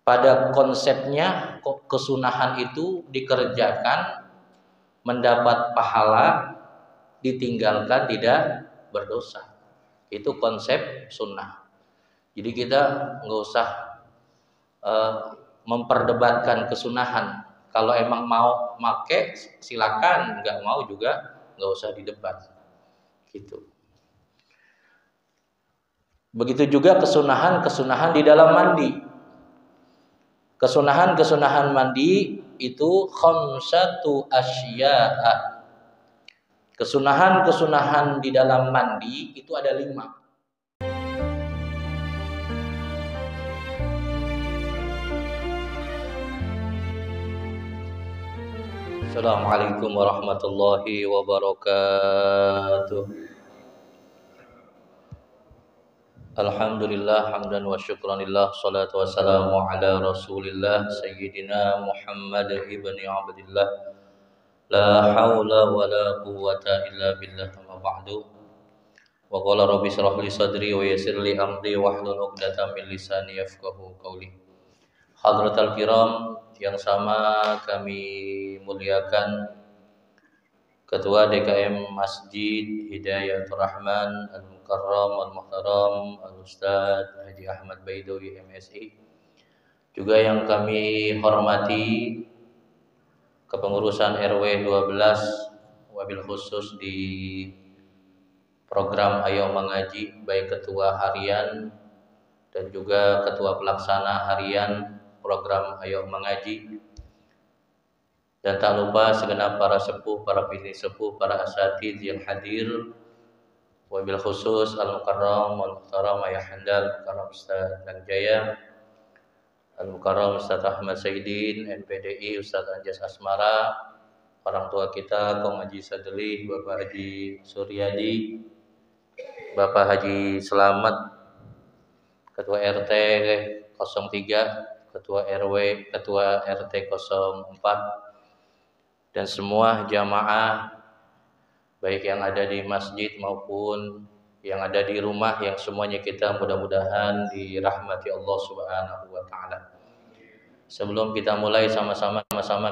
pada konsepnya kesunahan itu dikerjakan mendapat pahala, ditinggalkan tidak berdosa. Itu konsep sunnah. Jadi kita nggak usah memperdebatkan kesunahan. Kalau emang mau make silakan, nggak mau juga nggak usah didebat. Gitu. Begitu juga kesunahan di dalam mandi. Kesunahan mandi itu khamsatu asya'a. Kesunahan di dalam mandi itu ada 5. Assalamualaikum warahmatullahi wabarakatuh. Alhamdulillah hamdan wa syukranillah, salatu wassalamu ala rasulillah sayyidina Muhammad ibni Abdillah, la hawla wa la quwwata illa billah, amma ba'du. Wa qala rabbi shrah li sadri wa yassir li amri wahlul 'uqdatam min lisani yafqahu qawli. Hadratul kiram yang sama kami muliakan, Ketua DKM Masjid Hidayatul Rahman Al-Mukarram Al-Muhtaram Al-Ustaz Haji Ahmad Baidowi MSI, juga yang kami hormati kepengurusan RW 12, wabil khusus di program Ayo Mengaji, baik ketua harian dan juga ketua pelaksana harian program Ayo Mengaji. Dan tak lupa segenap para sepuh, para pimpinan sepuh, para asatidz yang hadir, wabil khusus Al-Mukarram Al-Muhtaram Ayah Handal Al-Mukarram Ustaz Langjaya, Al-Mukarram Ustaz Ahmad Sayyidin NPDI, Ustaz Anjas Asmara, orang tua kita Kaum Haji Sadli, Bapak Haji Suryadi, Bapak Haji Selamat, Ketua RT 03, Ketua RW, Ketua RT 04, dan semua jamaah baik yang ada di masjid maupun yang ada di rumah, yang semuanya kita mudah-mudahan dirahmati Allah Subhanahu wa taala. Sebelum kita mulai sama-sama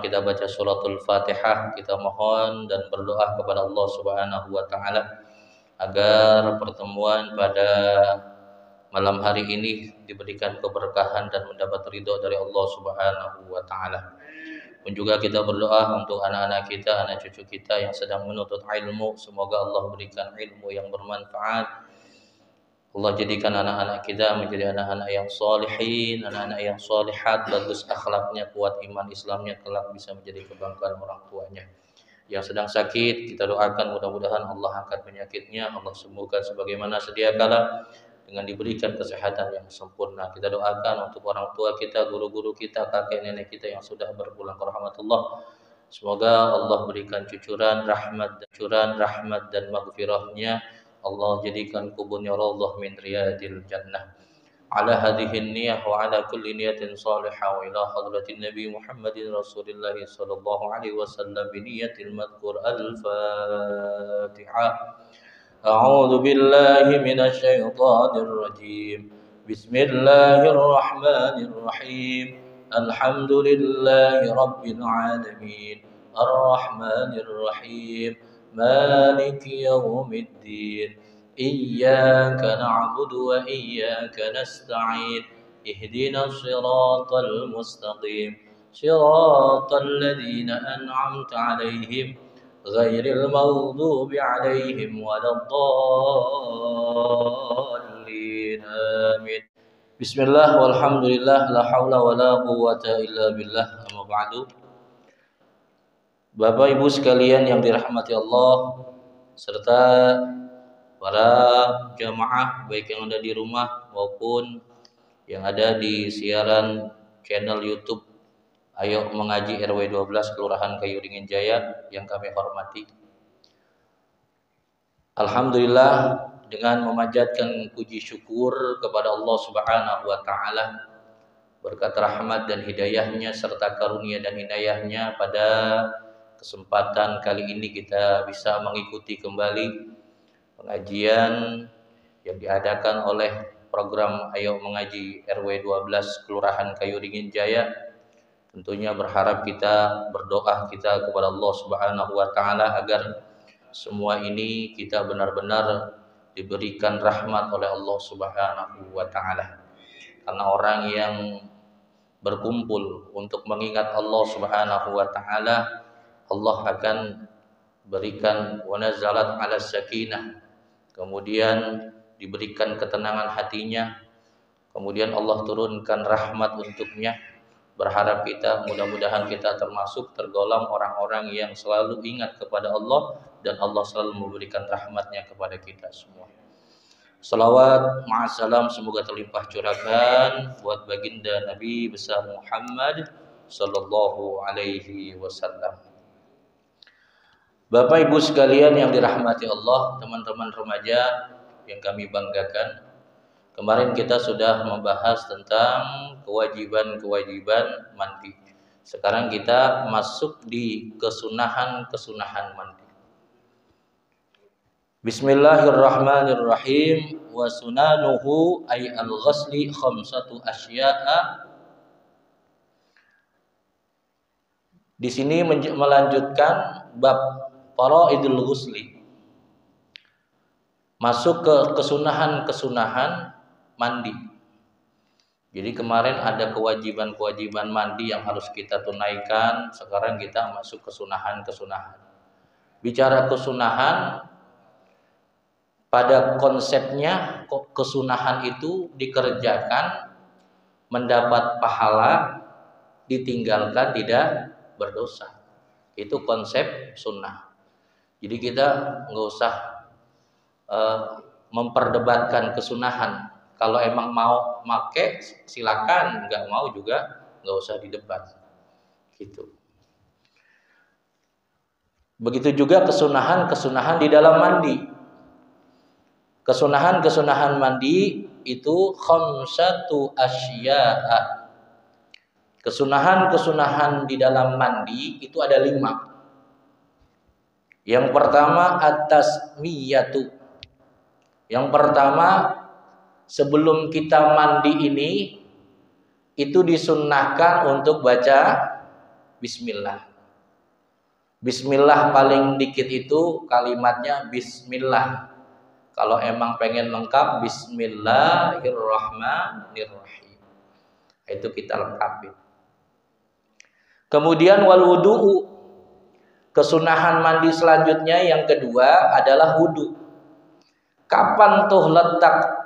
kita baca suratul Fatihah, kita mohon dan berdoa kepada Allah Subhanahu wa taala agar pertemuan pada malam hari ini diberikan keberkahan dan mendapat ridho dari Allah Subhanahu wa taala. Dan juga kita berdoa untuk anak-anak kita, anak cucu kita yang sedang menuntut ilmu, semoga Allah berikan ilmu yang bermanfaat. Allah jadikan anak-anak kita menjadi anak-anak yang salihin, anak-anak yang salihat, bagus akhlaknya, kuat iman Islamnya, kelak bisa menjadi kebanggaan orang tuanya. Yang sedang sakit, kita doakan mudah-mudahan Allah angkat penyakitnya, Allah sembuhkan sebagaimana sedia kala dengan diberikan kesehatan yang sempurna. Kita doakan untuk orang tua kita, guru-guru kita, kakek nenek kita yang sudah berpulang ke rahmatullah. Semoga Allah berikan cucuran rahmat dan maghfirahnya. Allah jadikan kuburnya raudhah min riyadil jannah. Ala hadhihi niyyah wa ala kulli niyatin salihah wa ila hadratin Nabi Muhammadin Rasulillah sallallahu alaihi wasallam bi niyyatil madhkur al-Fatihah. أعوذ بالله من الشيطان الرجيم. بسم الله الرحمن الرحيم. الحمد لله رب العالمين. الرحمن الرحيم. مالك يوم الدين. إياك نعبد وإياك نستعين. اهدنا الصراط المستقيم. صراط الذين أنعمت عليهم غير المغضوب عليهم ولا الضالين آمين. Bismillah walhamdulillah la haula wala quwwata illa billah, amma ba'du. Bapak Ibu sekalian yang dirahmati Allah serta para jamaah baik yang ada di rumah maupun yang ada di siaran channel YouTube Ayo Mengaji RW 12 Kelurahan Kayu Dingin Jaya yang kami hormati. Alhamdulillah, dengan memanjatkan puji syukur kepada Allah Subhanahu wa taala berkat rahmat dan hidayahnya serta karunia dan inayahnya, pada kesempatan kali ini kita bisa mengikuti kembali pengajian yang diadakan oleh program Ayo Mengaji RW 12 Kelurahan Kayuringin Jaya. Tentunya berharap kita berdoa kita kepada Allah Subhanahu wa taala agar semua ini kita benar-benar diberikan rahmat oleh Allah Subhanahu wa taala. Karena orang yang berkumpul untuk mengingat Allah Subhanahu wa taala, Allah akan berikan wa nazalat 'ala sakinah. Kemudian diberikan ketenangan hatinya. Kemudian Allah turunkan rahmat untuknya. Berharap kita mudah-mudahan kita termasuk tergolong orang-orang yang selalu ingat kepada Allah dan Allah selalu memberikan rahmatnya kepada kita semua. Salawat ma'asalam semoga terlimpah curahkan buat baginda Nabi besar Muhammad sallallahu alaihi wasallam. Bapak Ibu sekalian yang dirahmati Allah, teman-teman remaja yang kami banggakan. Kemarin kita sudah membahas tentang kewajiban-kewajiban mandi. Sekarang kita masuk di kesunahan-kesunahan mandi. Bismillahirrahmanirrahim. Wa sunanuhu ay al-ghasli khamsatu asya'a. Di sini melanjutkan bab faraidul ghusli. Masuk ke kesunahan-kesunahan mandi. Jadi kemarin ada kewajiban-kewajiban mandi yang harus kita tunaikan. Sekarang kita masuk kesunahan-kesunahan. Bicara kesunahan, pada konsepnya kesunahan itu dikerjakan mendapat pahala, ditinggalkan tidak berdosa. Itu konsep sunnah. Jadi kita nggak usah memperdebatkan kesunahan. Kalau emang mau make silakan, nggak mau juga nggak usah didebat. Gitu. Begitu juga kesunahan-kesunahan di dalam mandi. Kesunahan-kesunahan mandi itu khamsatu asya'a. Kesunahan-kesunahan di dalam mandi itu ada 5. Yang pertama at-tasmiyatu. Yang pertama, sebelum kita mandi ini itu disunnahkan untuk baca bismillah. Bismillah paling dikit itu kalimatnya bismillah. Kalau emang pengen lengkap bismillahirrahmanirrahim. Itu kita lengkapi. Kemudian wal wudu'u. Kesunahan mandi selanjutnya yang kedua adalah wudu. Kapan tuh letak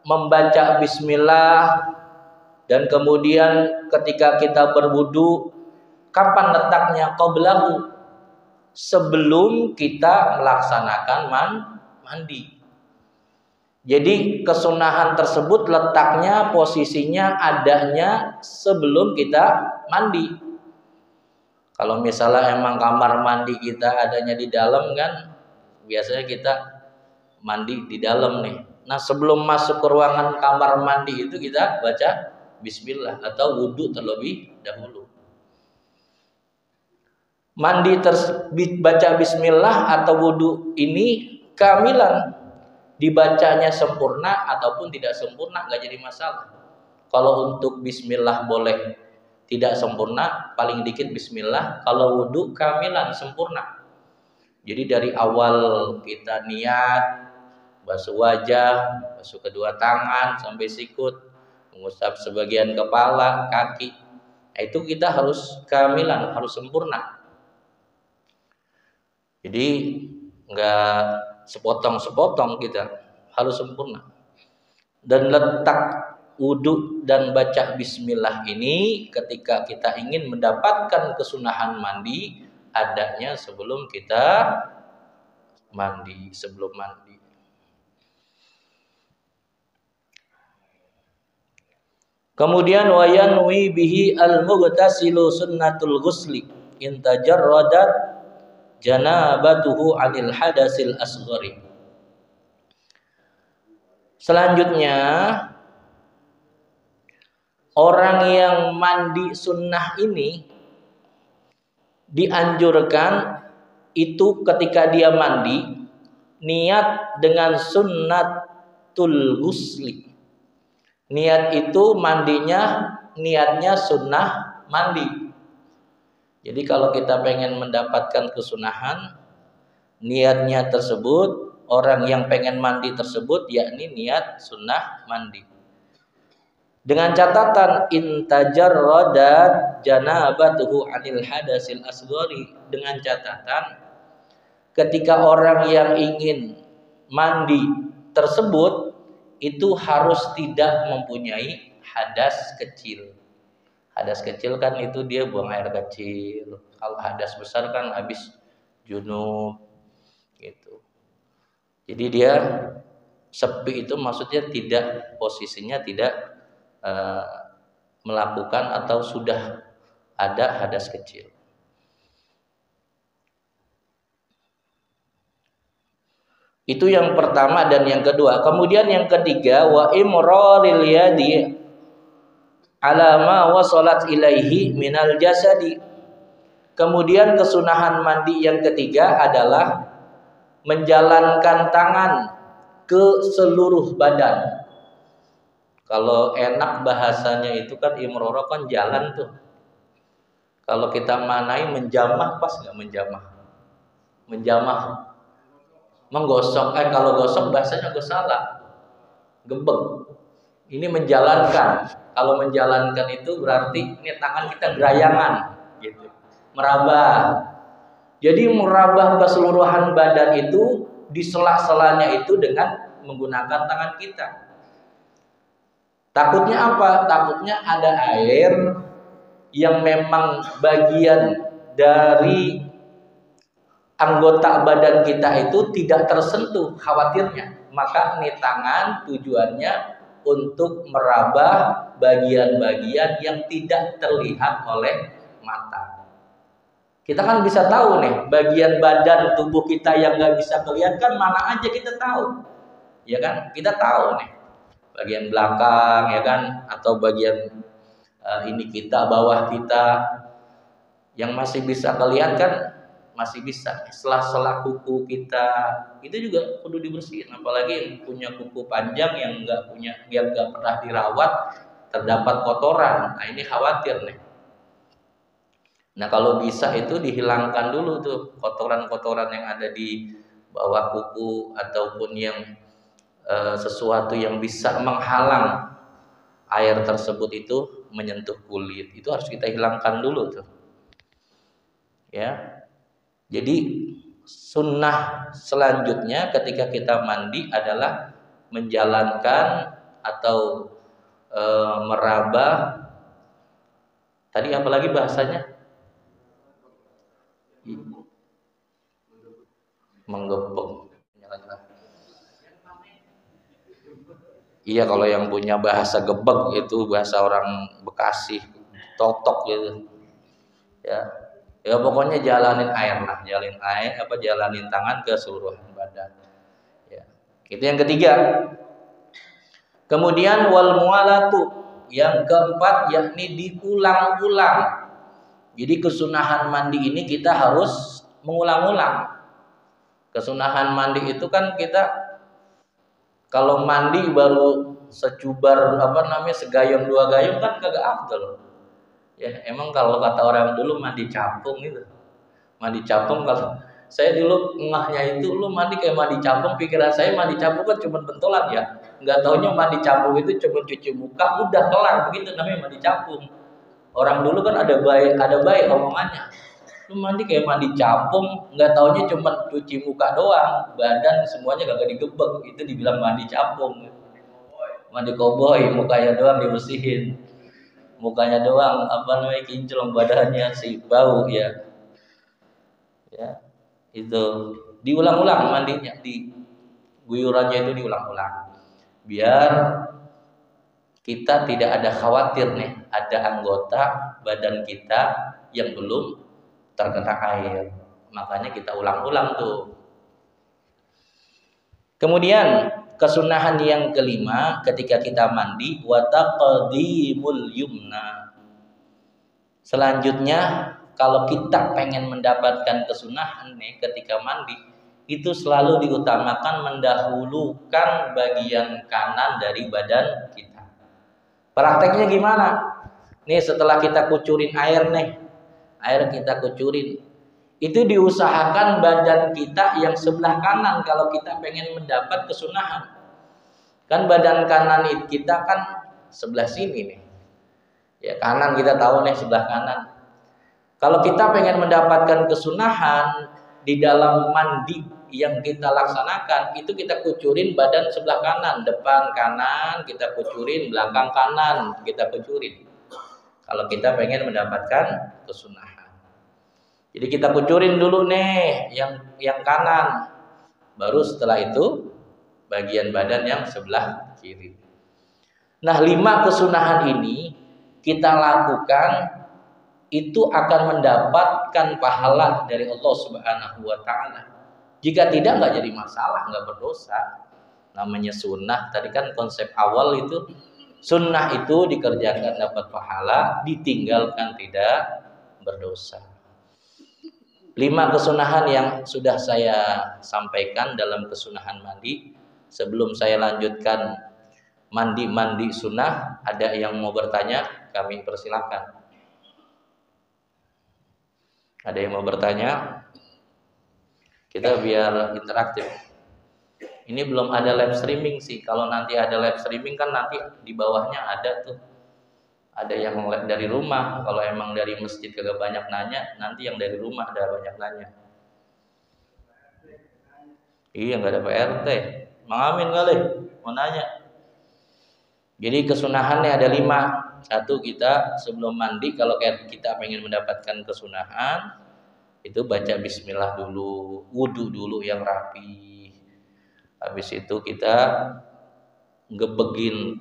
membaca bismillah dan kemudian ketika kita berwudu, kapan letaknya? Qablahu, sebelum kita melaksanakan mandi. Jadi kesunahan tersebut letaknya, posisinya adanya sebelum kita mandi. Kalau misalnya emang kamar mandi kita adanya di dalam kan, biasanya kita mandi di dalam nih. Nah sebelum masuk ke ruangan kamar mandi itu kita baca bismillah atau wudu terlebih dahulu. Baca bismillah atau wudu ini kamilan, dibacanya sempurna ataupun tidak sempurna nggak jadi masalah. Kalau untuk bismillah boleh tidak sempurna, paling dikit bismillah. Kalau wudu kamilan sempurna. Jadi dari awal kita niat, basuh wajah, basuh kedua tangan sampai sikut, mengusap sebagian kepala, kaki. Nah, itu kita harus kamilan, harus sempurna. Jadi nggak sepotong-sepotong, kita harus sempurna. Dan letak wudu dan baca bismillah ini ketika kita ingin mendapatkan kesunahan mandi, adanya sebelum kita mandi, sebelum mandi. Kemudian wa yanwi bihi al-mughtasilu sunnatul ghusli in tajarradat janabatuhu 'anil hadasil asghari. Selanjutnya, orang yang mandi sunnah ini dianjurkan itu ketika dia mandi niat dengan sunnatul ghusli. Niat itu mandinya niatnya sunnah mandi. Jadi kalau kita pengen mendapatkan kesunahan, niatnya tersebut, orang yang pengen mandi tersebut yakni niat sunnah mandi. Dengan catatan intajarradat janabatuhu anil hadasil asghari, dengan catatan ketika orang yang ingin mandi tersebut itu harus tidak mempunyai hadas kecil. Hadas kecil kan itu dia buang air kecil. Kalau hadas besar kan habis junub gitu. Jadi dia sepi itu maksudnya tidak, posisinya tidak melakukan atau sudah ada hadas kecil. Itu yang pertama dan yang kedua. Kemudian yang ketiga, wa imraril yadi ala ma wasalat ilaihi minal jasadi. Kemudian kesunahan mandi yang ketiga adalah menjalankan tangan ke seluruh badan. Kalau enak bahasanya itu kan imroro kan jalan tuh. Kalau kita manai menjamah, pas nggak menjamah? Menjamah, menggosok. Kalau gosok bahasanya gue salah, gebek. Ini menjalankan. Kalau menjalankan itu berarti ini tangan kita gerayangan, gitu. Meraba. Jadi meraba keseluruhan badan itu di sela-selanya itu dengan menggunakan tangan kita. Takutnya apa? Takutnya ada air yang memang bagian dari anggota badan kita itu tidak tersentuh, khawatirnya. Maka ini tangan tujuannya untuk meraba bagian-bagian yang tidak terlihat oleh mata. Kita kan bisa tahu nih, bagian badan tubuh kita yang nggak bisa kelihatan mana aja kita tahu, ya kan? Kita tahu nih, bagian belakang, ya kan? Atau bagian ini kita, bawah kita, yang masih bisa kelihatan masih bisa. Sela-sela kuku kita itu juga perlu dibersihin, apalagi yang punya kuku panjang yang nggak pernah dirawat, terdapat kotoran. Nah ini khawatir nih. Nah kalau bisa itu dihilangkan dulu tuh kotoran-kotoran yang ada di bawah kuku ataupun yang sesuatu yang bisa menghalang air tersebut itu menyentuh kulit, itu harus kita hilangkan dulu tuh. Ya. Jadi sunnah selanjutnya ketika kita mandi adalah menjalankan atau meraba. Tadi apa lagi bahasanya? Menggepek. Iya, kalau yang punya bahasa gebek itu bahasa orang Bekasi, totok gitu. Ya. Ya pokoknya jalanin air lah, jalanin tangan ke seluruh badan. Ya. Itu yang ketiga. Kemudian wal mualatu, yang keempat yakni diulang-ulang. Jadi kesunahan mandi ini kita harus mengulang-ulang. Kesunahan mandi itu kan kita kalau mandi baru secubar segayung dua gayung kan kagak afdal. Ya emang kalau kata orang dulu mandi capung gitu. Mandi capung, kalau saya dulu ngahnya itu lu mandi kayak mandi capung, pikiran saya mandi capung kan cuma bentolan ya. Enggak taunya mandi capung itu cuma cuci muka udah kelar, begitu namanya mandi capung. Orang dulu kan ada baik omongannya. Lu mandi kayak mandi capung, enggak taunya cuma cuci muka doang, badan semuanya kagak digebek, itu dibilang mandi capung. Mandi koboi, mukanya doang dibersihin. Mukanya doang kinclong, badannya si bau ya. Ya. Itu diulang-ulang mandinya, di guyurannya itu diulang-ulang. Biar kita tidak ada khawatir nih, ada anggota badan kita yang belum terkena air. Makanya kita ulang-ulang tuh. Kemudian kesunahan yang kelima ketika kita mandi, wa taqdimul yumna. Selanjutnya kalau kita pengen mendapatkan kesunahan nih ketika mandi, itu selalu diutamakan mendahulukan bagian kanan dari badan kita. Prakteknya gimana? Nih setelah kita kucurin air nih, air kita kucurin, itu diusahakan badan kita yang sebelah kanan kalau kita pengen mendapat kesunahan. Kan badan kanan kita kan sebelah sini nih. Ya kanan kita tahu nih sebelah kanan. Kalau kita pengen mendapatkan kesunahan di dalam mandi yang kita laksanakan, itu kita kucurin badan sebelah kanan, depan kanan kita kucurin, belakang kanan kita kucurin. Kalau kita pengen mendapatkan kesunahan. Jadi kita kucurin dulu nih yang kanan. Baru setelah itu bagian badan yang sebelah kiri. Nah, 5 kesunahan ini kita lakukan itu akan mendapatkan pahala dari Allah Subhanahu wa taala. Jika tidak, nggak jadi masalah, nggak berdosa. Namanya sunnah, tadi kan konsep awal itu sunnah itu dikerjakan dapat pahala, ditinggalkan tidak berdosa. 5 kesunahan yang sudah saya sampaikan dalam kesunahan mandi. Sebelum saya lanjutkan mandi sunnah, ada yang mau bertanya, kami persilahkan. Ada yang mau bertanya? Kita biar interaktif. Ini belum ada live streaming sih. Kalau nanti ada live streaming kan nanti di bawahnya ada tuh. Ada yang dari rumah. Kalau emang dari masjid kagak banyak nanya, nanti yang dari rumah ada banyak nanya. Iya, nggak ada PRT. Mang Amin kali mau nanya. Jadi kesunahannya ada 5. 1, kita sebelum mandi kalau kita pengen mendapatkan kesunahan, itu baca bismillah dulu, wudu dulu yang rapi. Habis itu kita gebegin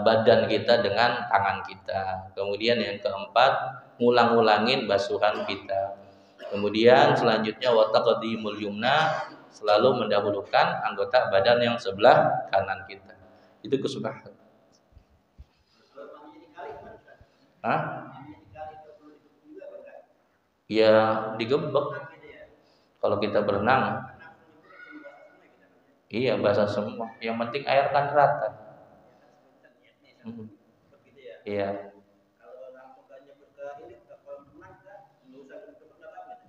badan kita dengan tangan kita. Kemudian yang keempat, ngulang-ulangin basuhan kita. Kemudian selanjutnya wa taqdimul yumna, selalu mendahulukan anggota badan yang sebelah kanan kita. Itu kesunahan. Hah? Ya digebek. Kalau kita berenang, iya basah semua. Yang penting air kan rata. Iya.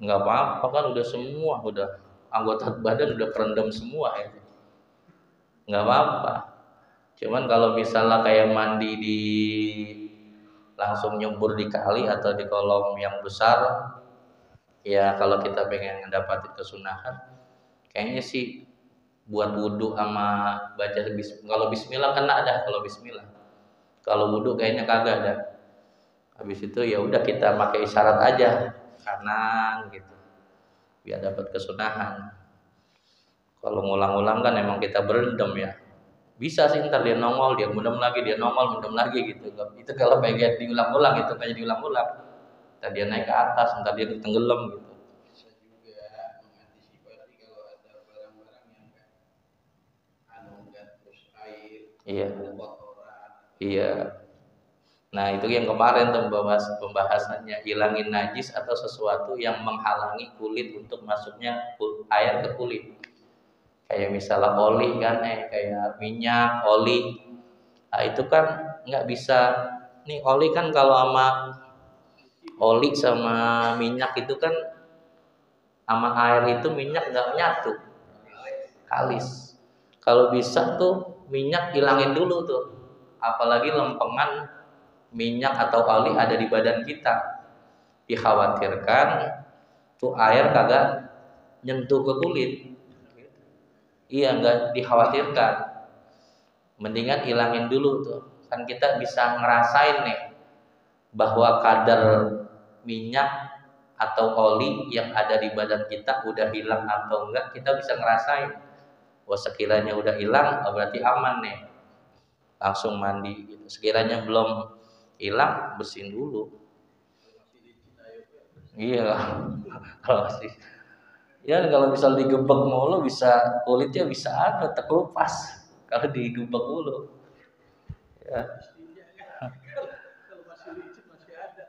Nggak apa-apa kan udah semua, udah anggota badan udah kerendam semua ya. Nggak apa-apa. Cuman kalau misalnya kayak mandi di langsung nyebur di kali atau di kolam yang besar, ya kalau kita pengen mendapatkan kesunahan, kayaknya sih buat wudhu sama baca kalau bismillah kan ada, kalau bismillah. Kalau wudhu kayaknya kagak ada. Habis itu ya udah kita pakai isyarat aja kanan gitu, biar dapat kesunahan. Kalau ngulang-ulang kan emang kita berendam ya. Bisa sih ntar dia nongol, dia mendem lagi, dia nongol, mendem lagi gitu. Itu kalau pengen diulang-ulang itu kayak diulang-ulang. Ntar dia naik ke atas, ntar dia tenggelam gitu. Bisa juga mengantisipasi kalau ada barang-barang yang nggak terus air, Iya. kotoran. Iya. Nah itu yang kemarin tuh pembahasannya, hilangin najis atau sesuatu yang menghalangi kulit untuk masuknya air ke kulit. Kayak misalnya oli kan, kayak minyak, oli. Nah itu kan nggak bisa. Nih oli kan kalau sama oli sama minyak itu kan sama air itu minyak nggak nyatu, kalis. Kalau bisa tuh minyak hilangin dulu tuh, apalagi lempengan minyak atau oli ada di badan kita. Dikhawatirkan tuh air kagak nyentuh ke kulit. Iya, nggak dikhawatirkan. Mendingan hilangin dulu tuh. Kan kita bisa ngerasain nih bahwa kadar minyak atau oli yang ada di badan kita udah hilang atau enggak, kita bisa ngerasain. Wah sekiranya udah hilang, berarti aman nih. Langsung mandi gitu. Sekiranya belum hilang, bersihin dulu. Iya, kalau masih. Ya kalau misal digebek mulu bisa kulitnya bisa ada terkelupas kalau digebek mulu. Ya. Kalau masih licin masih ada.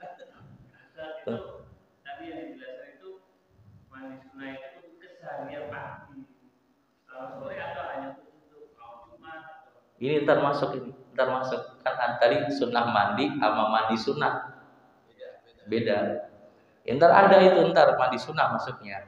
Tadi yang dijelaskan itu mandi sunnah itu keseharian pagi. Kalau sore atau hanya untuk awal Jumat? Ini ntar masuk kan tadi sunnah mandi sama mandi sunnah beda. Ntar ada itu ntar mandi sunnah maksudnya.